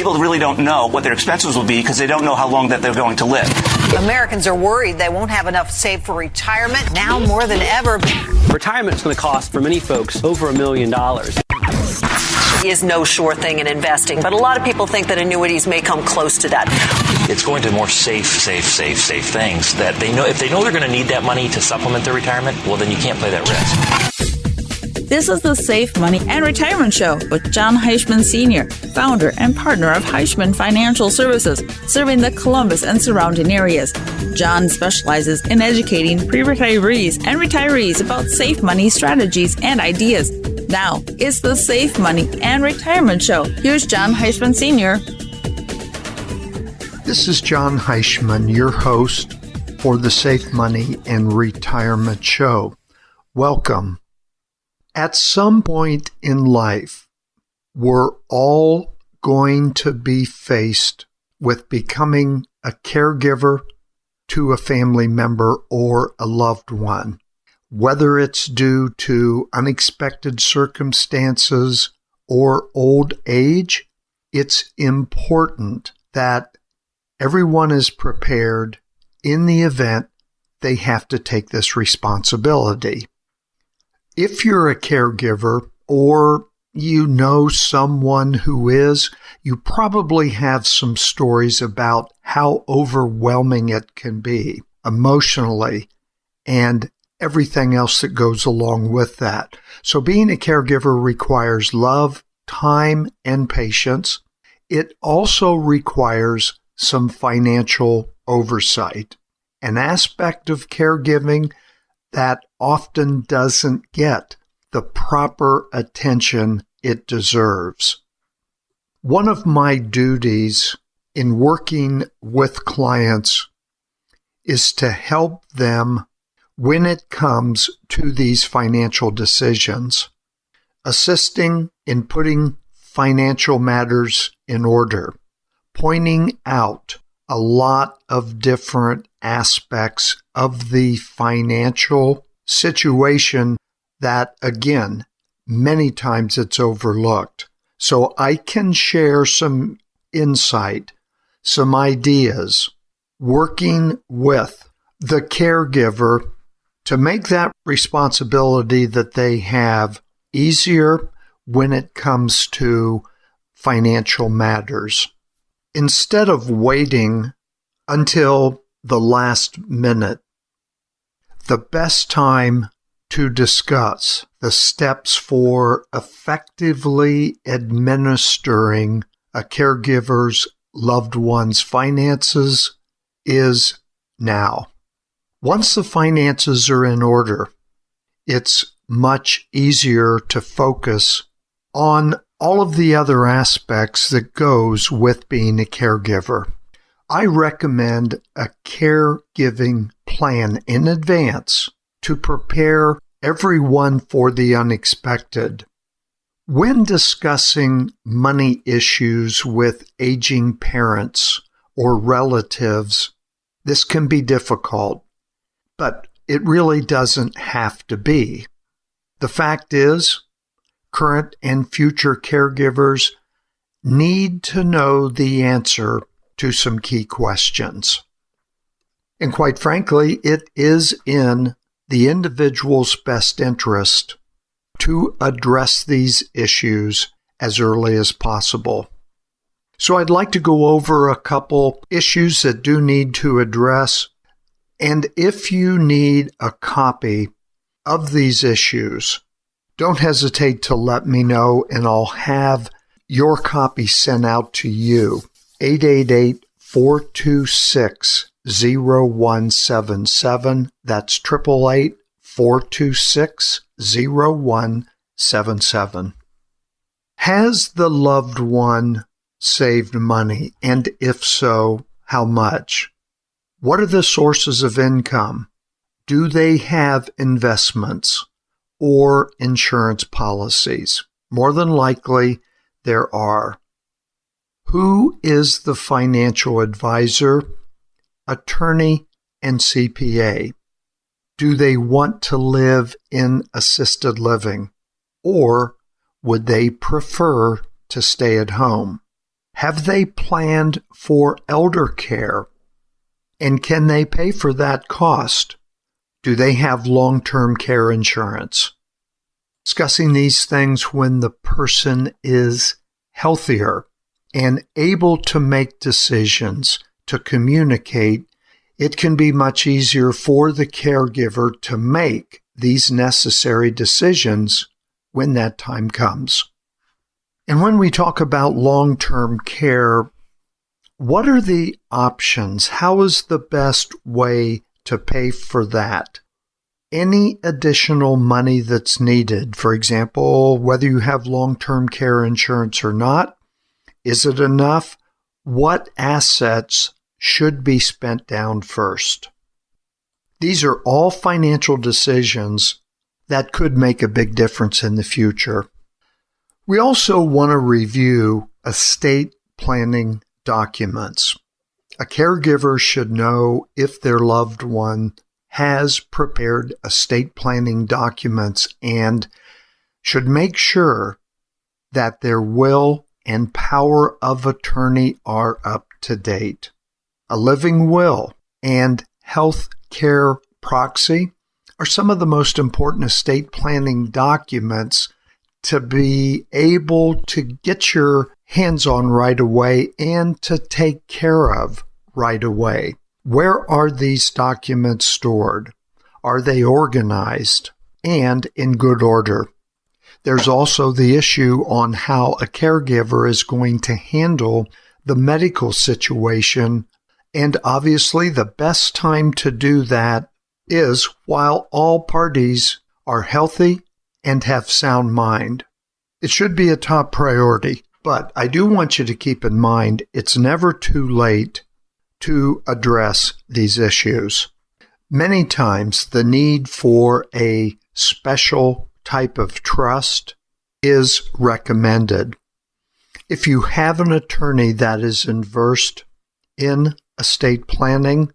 People really don't know what their expenses will be because they don't know how long that they're going to live. Americans are worried they won't have enough saved for retirement now more than ever. Retirement is going to cost, for many folks, over $1 million. Is no sure thing in investing, but a lot of people think that annuities may come close to that. It's going to more safe things that they know. If they know they're going to need that money to supplement their retirement, well, then you can't play that risk. This is the Safe Money and Retirement Show with Jon Heischman Sr., founder and partner of Heischman Financial Services, serving the Columbus and surrounding areas. Jon specializes in educating pre-retirees and retirees about safe money strategies and ideas. Now, it's the Safe Money and Retirement Show. Here's Jon Heischman Sr. This is Jon Heischman, your host for the Safe Money and Retirement Show. Welcome. At some point in life, we're all going to be faced with becoming a caregiver to a family member or a loved one. Whether it's due to unexpected circumstances or old age, it's important that everyone is prepared in the event they have to take this responsibility. If you're a caregiver or you know someone who is, you probably have some stories about how overwhelming it can be emotionally and everything else that goes along with that. So being a caregiver requires love, time, and patience. It also requires some financial oversight, an aspect of caregiving that often doesn't get the proper attention it deserves. One of my duties in working with clients is to help them when it comes to these financial decisions, assisting in putting financial matters in order, pointing out a lot of different aspects of the financial situation that, again, many times it's overlooked. So I can share some insight, some ideas, working with the caregiver to make that responsibility that they have easier when it comes to financial matters. Instead of waiting until the last minute, the best time to discuss the steps for effectively administering a caregiver's loved one's finances is now. Once the finances are in order, it's much easier to focus on all of the other aspects that goes with being a caregiver. I recommend a caregiving plan in advance to prepare everyone for the unexpected. When discussing money issues with aging parents or relatives, this can be difficult, but it really doesn't have to be. The fact is, current and future caregivers need to know the answer to some key questions. And quite frankly, it is in the individual's best interest to address these issues as early as possible. So I'd like to go over a couple issues that do need to address. And if you need a copy of these issues, don't hesitate to let me know and I'll have your copy sent out to you. 888-426-0177. That's 888-426-0177. Has the loved one saved money? And if so, how much? What are the sources of income? Do they have investments or insurance policies? More than likely, there are. Who is the financial advisor, attorney, and CPA? Do they want to live in assisted living, or would they prefer to stay at home? Have they planned for elder care? And can they pay for that cost? Do they have long-term care insurance? Discussing these things when the person is healthier and able to make decisions, to communicate, it can be much easier for the caregiver to make these necessary decisions when that time comes. And when we talk about long-term care, what are the options? How is the best way to pay for that? Any additional money that's needed, for example, whether you have long-term care insurance or not, is it enough? What assets should be spent down first? These are all financial decisions that could make a big difference in the future. We also want to review estate planning documents. A caregiver should know if their loved one has prepared estate planning documents and should make sure that their will and power of attorney are up to date. A living will and health care proxy are some of the most important estate planning documents to be able to get your hands on right away and to take care of right away. Where are these documents stored? Are they organized and in good order? There's also the issue on how a caregiver is going to handle the medical situation, and obviously the best time to do that is while all parties are healthy and have sound mind. It should be a top priority, but I do want you to keep in mind it's never too late to address these issues. Many times the need for a special type of trust is recommended. If you have an attorney that is versed in estate planning,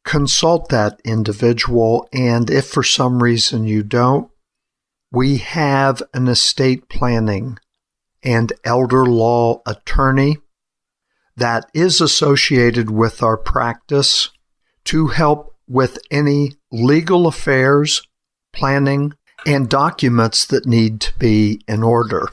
consult that individual, and if for some reason you don't, we have an estate planning and elder law attorney that is associated with our practice to help with any legal affairs, planning, and documents that need to be in order.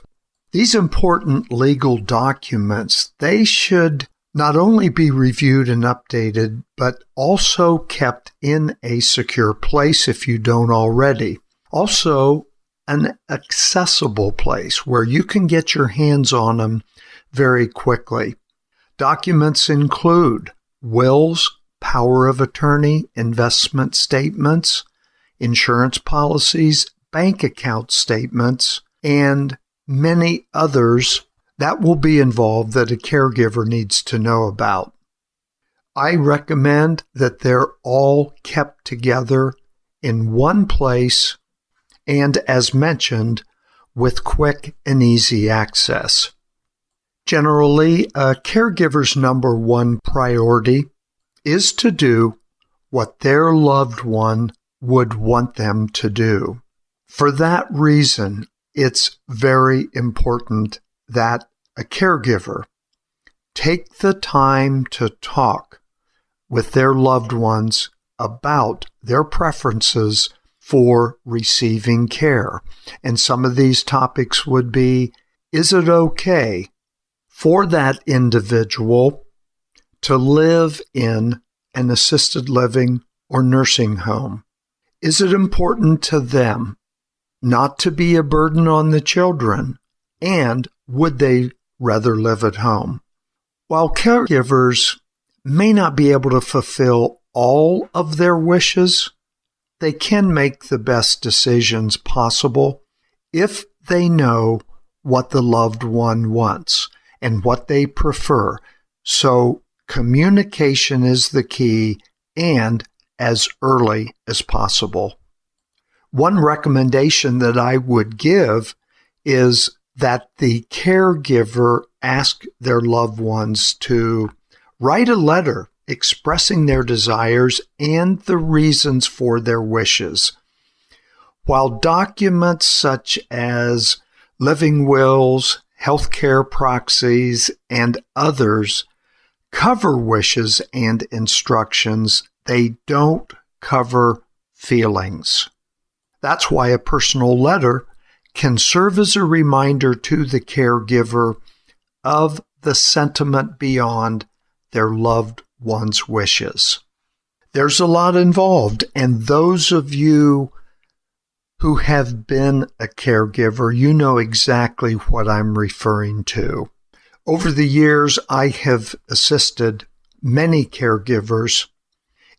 These important legal documents, they should not only be reviewed and updated, but also kept in a secure place if you don't already. Also, an accessible place where you can get your hands on them very quickly. Documents include wills, power of attorney, investment statements, insurance policies, bank account statements, and many others that will be involved that a caregiver needs to know about. I recommend that they're all kept together in one place and, as mentioned, with quick and easy access. Generally, a caregiver's number one priority is to do what their loved one would want them to do. For that reason, it's very important that a caregiver take the time to talk with their loved ones about their preferences for receiving care. And some of these topics would be, is it okay for that individual to live in an assisted living or nursing home? Is it important to them not to be a burden on the children? And would they rather live at home? While caregivers may not be able to fulfill all of their wishes, they can make the best decisions possible if they know what the loved one wants and what they prefer. So communication is the key, and as early as possible. One recommendation that I would give is that the caregiver ask their loved ones to write a letter expressing their desires and the reasons for their wishes. While documents such as living wills, healthcare proxies, and others cover wishes and instructions. They don't cover feelings. That's why a personal letter can serve as a reminder to the caregiver of the sentiment beyond their loved one's wishes. There's a lot involved, and those of you who have been a caregiver, you know exactly what I'm referring to. Over the years, I have assisted many caregivers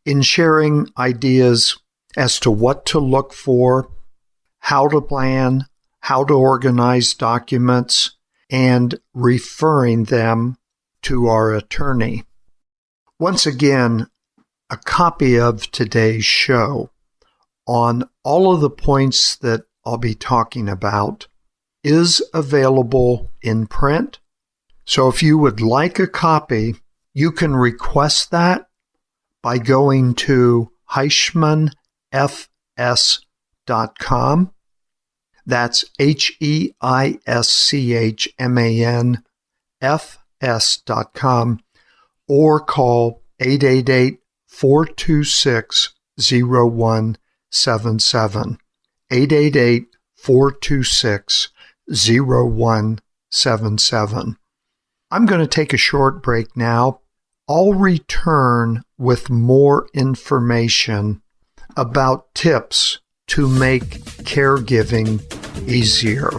in sharing ideas as to what to look for, how to plan, how to organize documents, and referring them to our attorney. Once again, a copy of today's show on all of the points that I'll be talking about is available in print. So if you would like a copy, you can request that by going to HeischmanFS.com. That's HeischmanFS.com, or call 888-426-0177. 888-426-0177. I'm going to take a short break now. I'll return with more information about tips to make caregiving easier.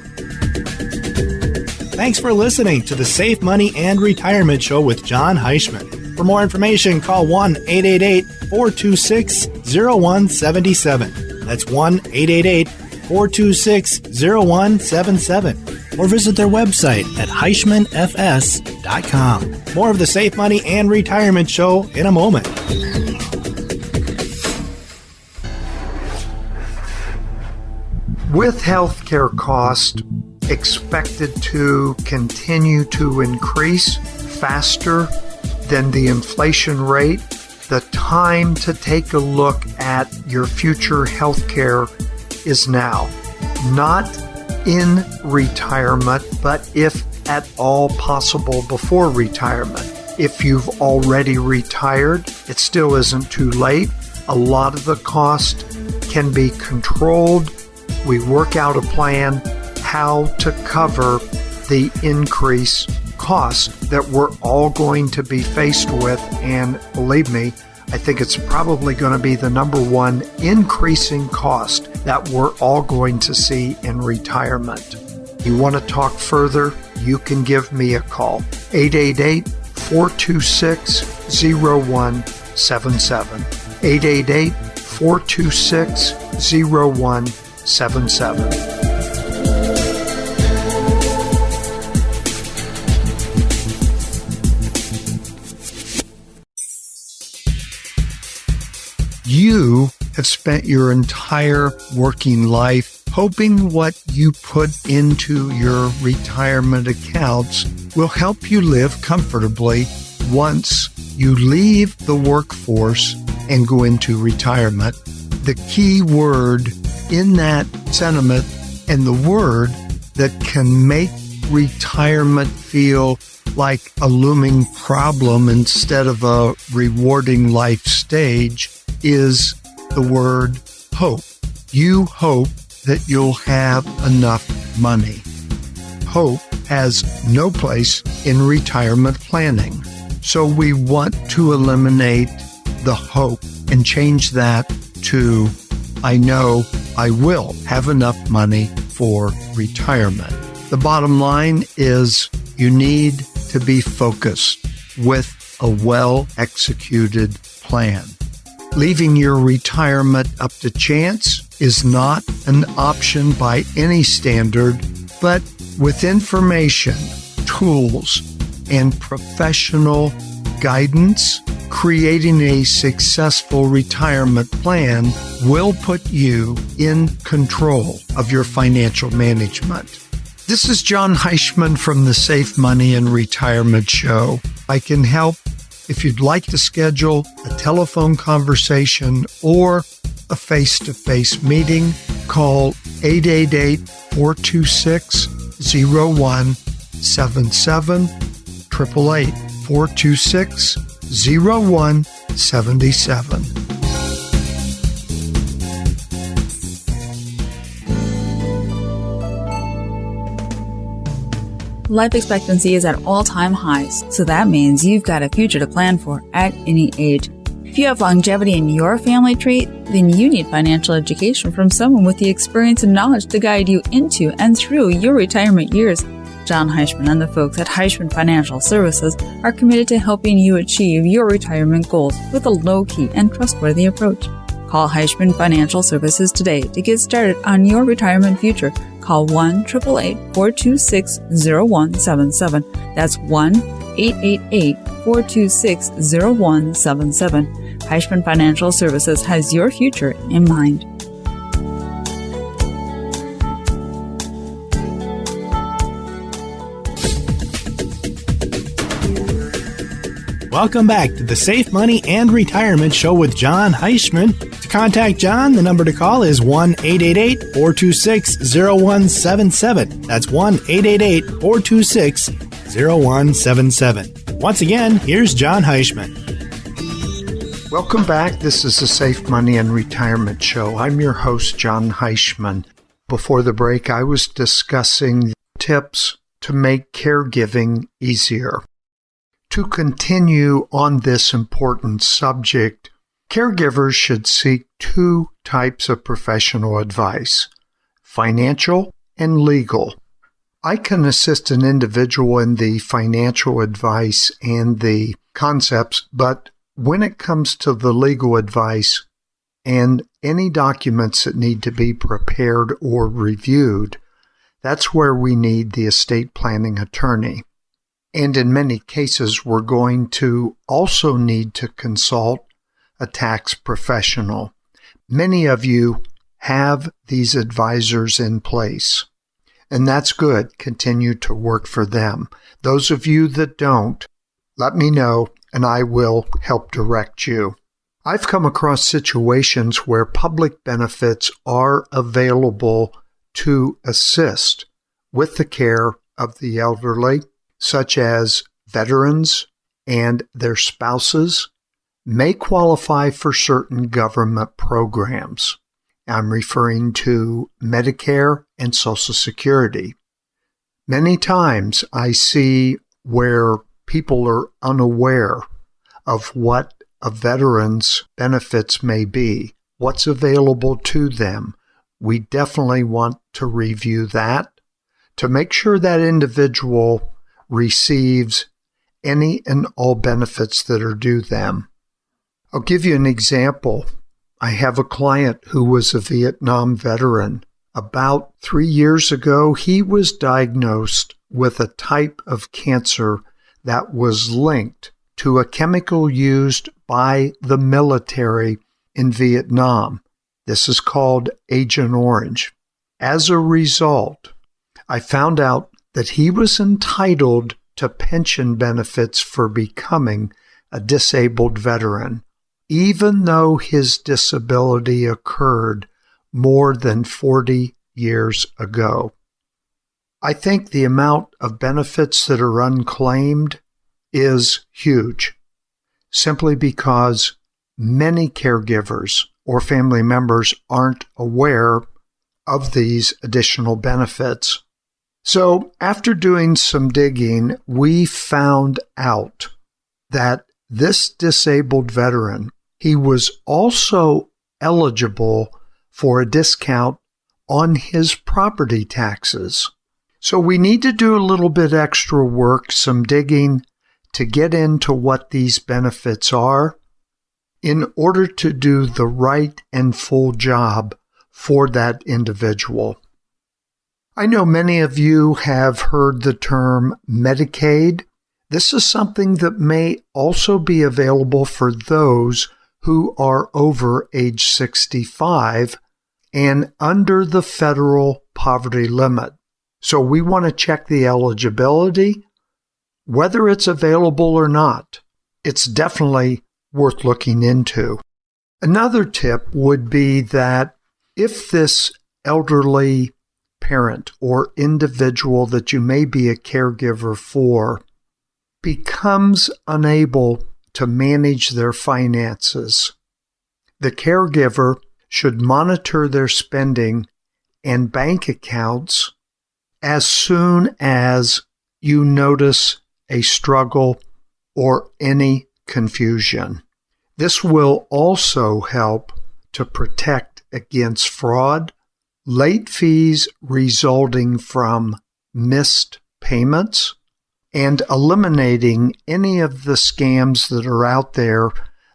Thanks for listening to the Safe Money and Retirement Show with Jon Heischman. For more information, call 1-888-426-0177. That's 1-888-426-0177. Or visit their website at HeischmanFS.com. More of the Safe Money and Retirement Show in a moment. With healthcare costs expected to continue to increase faster than the inflation rate, the time to take a look at your future healthcare is now. Not in retirement, but if at all possible before retirement. If you've already retired, it still isn't too late. A lot of the cost can be controlled. We work out a plan how to cover the increased cost that we're all going to be faced with. And believe me, I think it's probably going to be the number one increasing cost that we're all going to see in retirement. You want to talk further? You can give me a call. 888-426-0177. 888-426-0177. You have spent your entire working life hoping what you put into your retirement accounts will help you live comfortably once you leave the workforce and go into retirement. The key word in that sentiment, and the word that can make retirement feel like a looming problem instead of a rewarding life stage, is the word hope. You hope that you'll have enough money. Hope has no place in retirement planning. So we want to eliminate the hope and change that to, I know I will have enough money for retirement. The bottom line is you need to be focused with a well-executed plan. Leaving your retirement up to chance is not an option by any standard, but with information, tools, and professional guidance, creating a successful retirement plan will put you in control of your financial management. This is Jon Heischman from the Safe Money and Retirement Show. I can help. If you'd like to schedule a telephone conversation or a face-to-face meeting, call 888-426-0177. 888-426-0177, 888-426-0177. Life expectancy is at all-time highs, so that means you've got a future to plan for at any age. If you have longevity in your family tree, then you need financial education from someone with the experience and knowledge to guide you into and through your retirement years. Jon Heischman and the folks at Heischman Financial Services are committed to helping you achieve your retirement goals with a low-key and trustworthy approach. Call Heischman Financial Services today to get started on your retirement future. Call 1-888-426-0177. That's 1-888-426-0177. Heischman Financial Services has your future in mind. Welcome back to the Safe Money and Retirement Show with Jon Heischman. To contact Jon, the number to call is 1-888-426-0177. That's 1-888-426-0177. Once again, here's Jon Heischman. Welcome back. This is the Safe Money and Retirement Show. I'm your host, Jon Heischman. Before the break, I was discussing tips to make caregiving easier. To continue on this important subject, caregivers should seek two types of professional advice: financial and legal. I can assist an individual in the financial advice and the concepts, but when it comes to the legal advice and any documents that need to be prepared or reviewed, that's where we need the estate planning attorney. And in many cases, we're going to also need to consult a tax professional. Many of you have these advisors in place, and that's good. Continue to work for them. Those of you that don't, let me know, and I will help direct you. I've come across situations where public benefits are available to assist with the care of the elderly, such as veterans and their spouses, may qualify for certain government programs. I'm referring to Medicare and Social Security. Many times I see where people are unaware of what a veteran's benefits may be, what's available to them. We definitely want to review that to make sure that individual receives any and all benefits that are due them. I'll give you an example. I have a client who was a Vietnam veteran. About 3 years ago, he was diagnosed with a type of cancer that was linked to a chemical used by the military in Vietnam. This is called Agent Orange. As a result, I found out that he was entitled to pension benefits for becoming a disabled veteran, even though his disability occurred more than 40 years ago. I think the amount of benefits that are unclaimed is huge, simply because many caregivers or family members aren't aware of these additional benefits. So after doing some digging, we found out that this disabled veteran, he was also eligible for a discount on his property taxes. So we need to do a little bit extra work, some digging, to get into what these benefits are in order to do the right and full job for that individual. I know many of you have heard the term Medicaid. This is something that may also be available for those who are over age 65 and under the federal poverty limit. So we want to check the eligibility, whether it's available or not. It's definitely worth looking into. Another tip would be that if this elderly parent or individual that you may be a caregiver for becomes unable to manage their finances, the caregiver should monitor their spending and bank accounts as soon as you notice a struggle or any confusion. This will also help to protect against fraud, late fees resulting from missed payments, and eliminating any of the scams that are out there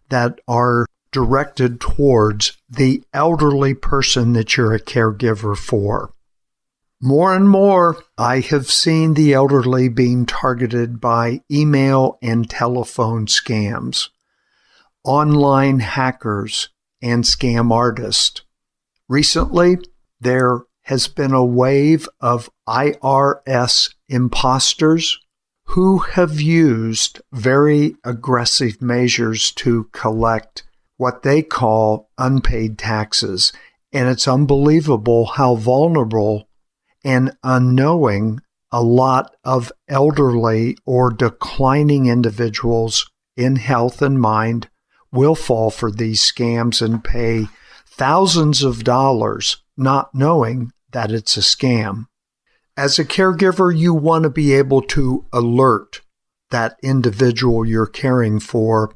that are directed towards the elderly person that you're a caregiver for. More and more, I have seen the elderly being targeted by email and telephone scams, online hackers, and scam artists. Recently, there has been a wave of IRS imposters who have used very aggressive measures to collect what they call unpaid taxes. And it's unbelievable how vulnerable and unknowing a lot of elderly or declining individuals in health and mind will fall for these scams and pay thousands of dollars not knowing that it's a scam. As a caregiver, you want to be able to alert that individual you're caring for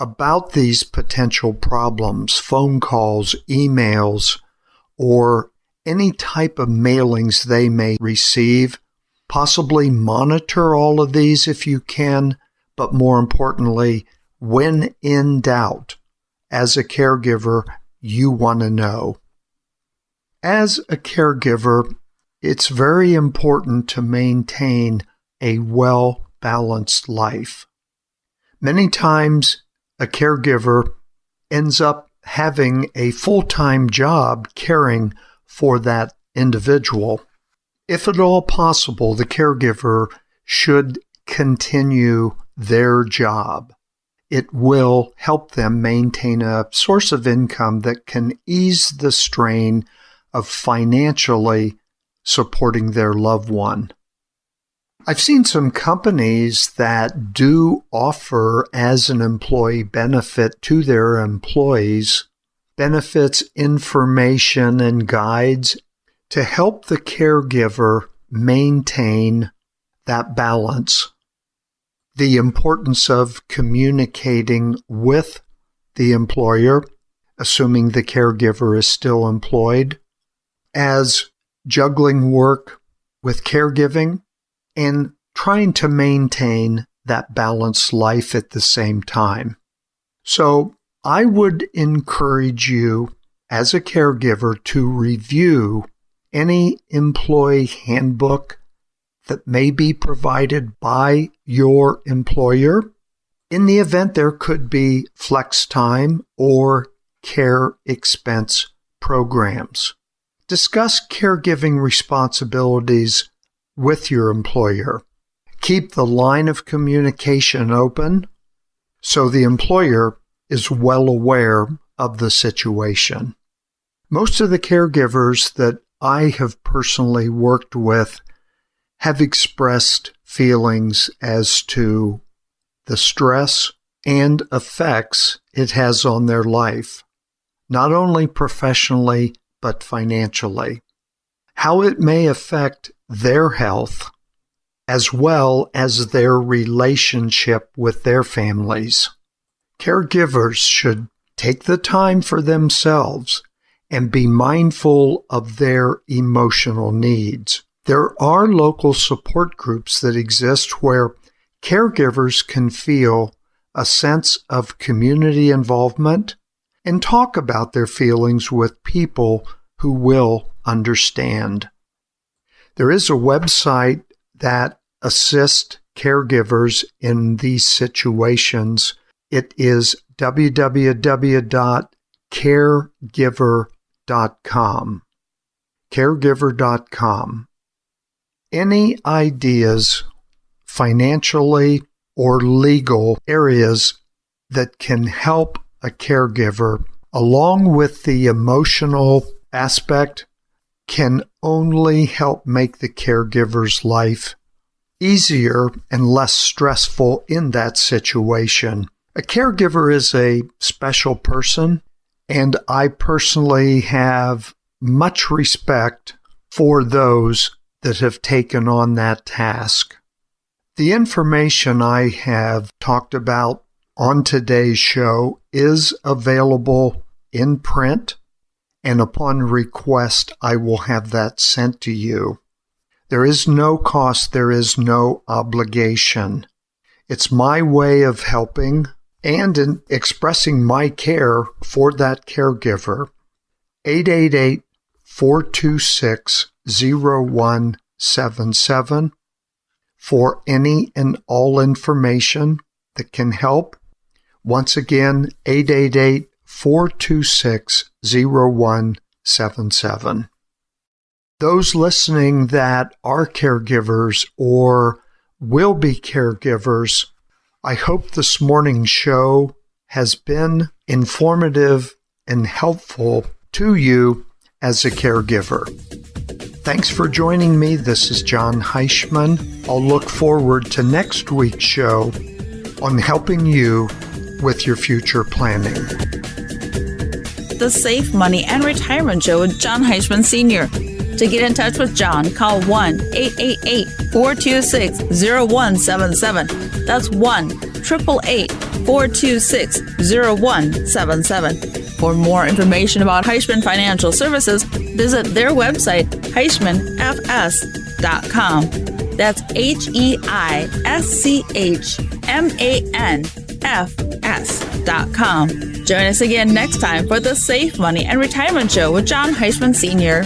about these potential problems, phone calls, emails, or any type of mailings they may receive. Possibly monitor all of these if you can, but more importantly, when in doubt, as a caregiver, you want to know. As a caregiver, it's very important to maintain a well-balanced life. Many times, a caregiver ends up having a full-time job caring for that individual. If at all possible, the caregiver should continue their job. It will help them maintain a source of income that can ease the strain of financially supporting their loved one. I've seen some companies that do offer as an employee benefit to their employees benefits, information, and guides to help the caregiver maintain that balance. The importance of communicating with the employer, assuming the caregiver is still employed, as juggling work with caregiving, and trying to maintain that balanced life at the same time. So I would encourage you as a caregiver to review any employee handbook that may be provided by your employer in the event there could be flex time or care expense programs. Discuss caregiving responsibilities with your employer. Keep the line of communication open so the employer is well aware of the situation. Most of the caregivers that I have personally worked with have expressed feelings as to the stress and effects it has on their life, not only professionally but financially, how it may affect their health as well as their relationship with their families. Caregivers should take the time for themselves and be mindful of their emotional needs. There are local support groups that exist where caregivers can feel a sense of community involvement and talk about their feelings with people who will understand. There is a website that assists caregivers in these situations. It is www.caregiver.com. Caregiver.com. Any ideas, financially or legal areas that can help a caregiver, along with the emotional aspect, can only help make the caregiver's life easier and less stressful in that situation. A caregiver is a special person, and I personally have much respect for those that have taken on that task. The information I have talked about on today's show is available in print, and upon request, I will have that sent to you. There is no cost, there is no obligation. It's my way of helping and in expressing my care for that caregiver. 888-426-0177 for any and all information that can help. Once again, 888-426-0177. Those listening that are caregivers or will be caregivers, I hope this morning's show has been informative and helpful to you as a caregiver. Thanks for joining me. This is Jon Heischman. I'll look forward to next week's show on helping you with your future planning. The Safe Money and Retirement Show with Jon Heischman Sr. To get in touch with Jon, call 1-888-426-0177. That's 1-888-426-0177. For more information about Heischman Financial Services, visit their website, HeischmanFS.com. That's HeischmanFS.com. Join us again next time for the Safe Money and Retirement Show with Jon Heischman Sr.